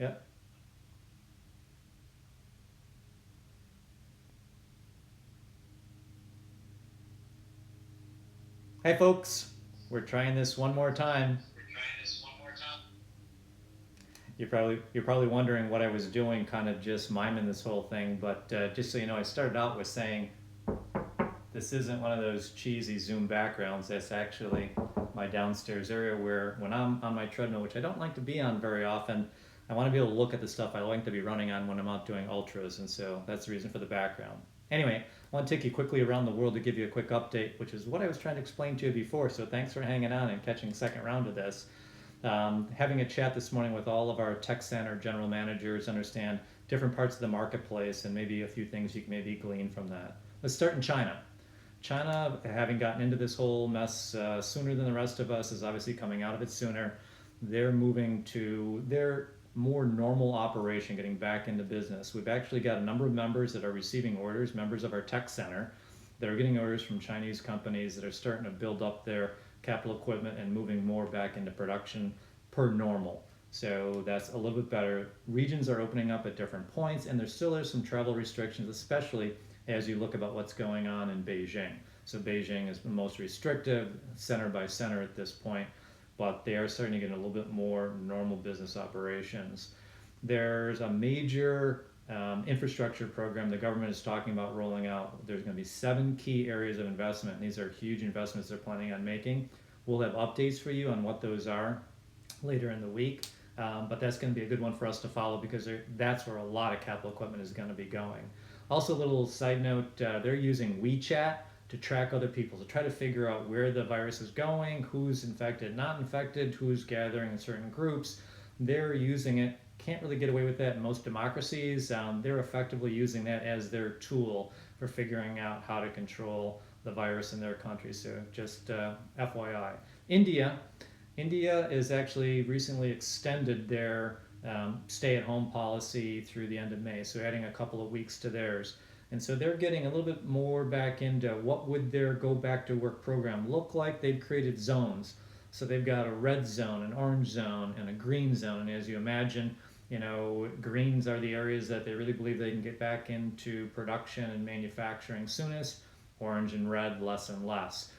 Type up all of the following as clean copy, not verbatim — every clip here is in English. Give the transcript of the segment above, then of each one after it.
Yeah. Hey folks, we're trying this one more time. You're probably wondering what I was doing, kind of just miming this whole thing. But just so you know, I started out with saying this isn't one of those cheesy Zoom backgrounds. That's actually my downstairs area where, when I'm on my treadmill, which I don't like to be on very often, I want to be able to look at the stuff I like to be running on when I'm out doing ultras, and so that's the reason for the background. Anyway, I want to take you quickly around the world to give you a quick update, which is what I was trying to explain to you before. So thanks for hanging on and catching the second round of this. Having a chat this morning with all of our tech center general managers, understand different parts of the marketplace and maybe a few things you can maybe glean from that. Let's start in China. China, having gotten into this whole mess sooner than the rest of us, is obviously coming out of it sooner. They're moving to their more normal operation, getting back into business. We've actually got a number of members that are receiving orders, members of our tech center, that are getting orders from Chinese companies that are starting to build up their capital equipment and moving more back into production per normal. So that's a little bit better. Regions are opening up at different points, and there still is some travel restrictions, especially as you look about what's going on in Beijing. So Beijing is the most restrictive, center by center at this point, but they are starting to get a little bit more normal business operations. There's a major infrastructure program the government is talking about rolling out. There's going to be 7 key areas of investment. And these are huge investments they're planning on making. We'll have updates for you on what those are later in the week. But that's going to be a good one for us to follow because that's where a lot of capital equipment is going to be going. Also, a little side note, they're using WeChat to track other people, to try to figure out where the virus is going, who's infected, not infected, who's gathering in certain groups. They're using it. Can't really get away with that in most democracies. They're effectively using that as their tool for figuring out how to control the virus in their country. So just FYI. India, India is actually recently extended their stay-at-home policy through the end of May, so adding a couple of weeks to theirs. And so they're getting a little bit more back into what would their go back to work program look like. They've created zones. So they've got a red zone, an orange zone, and a green zone. And as you imagine, greens are the areas that they really believe they can get back into production and manufacturing soonest. Orange and red, less and less.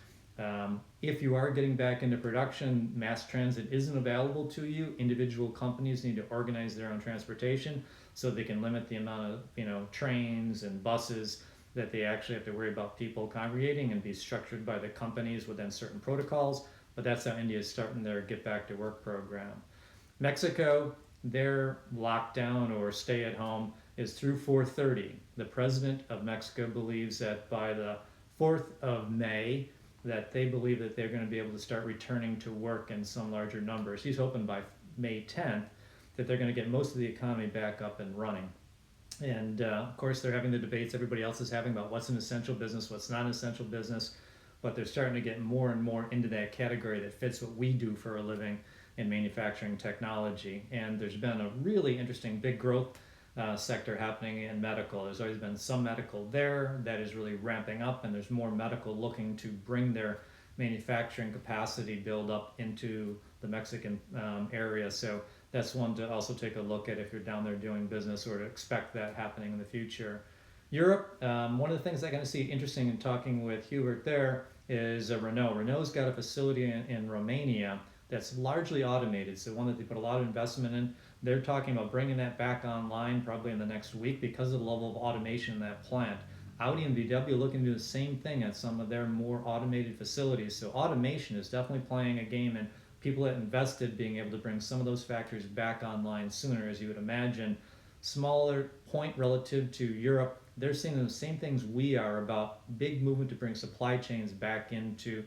If you are getting back into production, mass transit isn't available to you. Individual companies need to organize their own transportation so they can limit the amount of trains and buses that they actually have to worry about people congregating and be structured by the companies within certain protocols. But that's how India is starting their Get Back to Work program. Mexico, their lockdown or stay at home is through 4:30. The president of Mexico believes that by the 4th of May, that they believe that they're going to be able to start returning to work in some larger numbers. He's hoping by May 10th that they're going to get most of the economy back up and running. And of course, they're having the debates everybody else is having about what's an essential business, what's not an essential business. But they're starting to get more and more into that category that fits what we do for a living in manufacturing technology. And there's been a really interesting big growth sector happening in medical. There's always been some medical there that is really ramping up, and there's more medical looking to bring their manufacturing capacity build up into the Mexican area. So that's one to also take a look at if you're down there doing business or to expect that happening in the future. Europe, one of the things I kind of see interesting in talking with Hubert there is Renault. Renault's got a facility in Romania that's largely automated, so one that they put a lot of investment in. They're talking about bringing that back online probably in the next week because of the level of automation in that plant. Audi and VW looking to do the same thing at some of their more automated facilities. So automation is definitely playing a game, and people that invested being able to bring some of those factories back online sooner, as you would imagine. Smaller point relative to Europe, they're seeing the same things we are about big movement to bring supply chains back into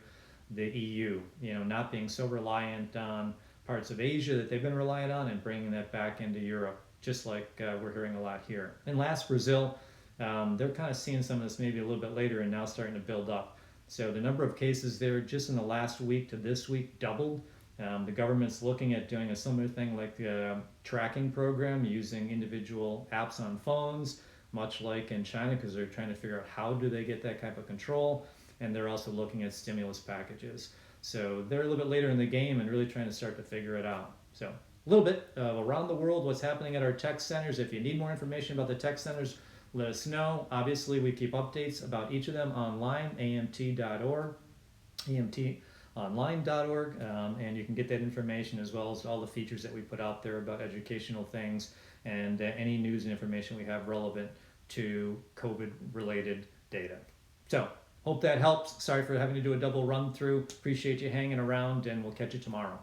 the EU, not being so reliant on parts of Asia that they've been reliant on and bringing that back into Europe, just like we're hearing a lot here. And last, Brazil, they're kind of seeing some of this maybe a little bit later and now starting to build up. So the number of cases there just in the last week to this week doubled. The government's looking at doing a similar thing like the tracking program using individual apps on phones, much like in China, because they're trying to figure out how do they get that type of control. And they're also looking at stimulus packages. So they're a little bit later in the game and really trying to start to figure it out. So little bit around the world, what's happening at our tech centers. If you need more information about the tech centers, let us know. Obviously, we keep updates about each of them online, amt.org, amtonline.org, and you can get that information as well as all the features that we put out there about educational things and any news and information we have relevant to COVID related data. So, hope that helps. Sorry for having to do a double run through. Appreciate you hanging around, and we'll catch you tomorrow.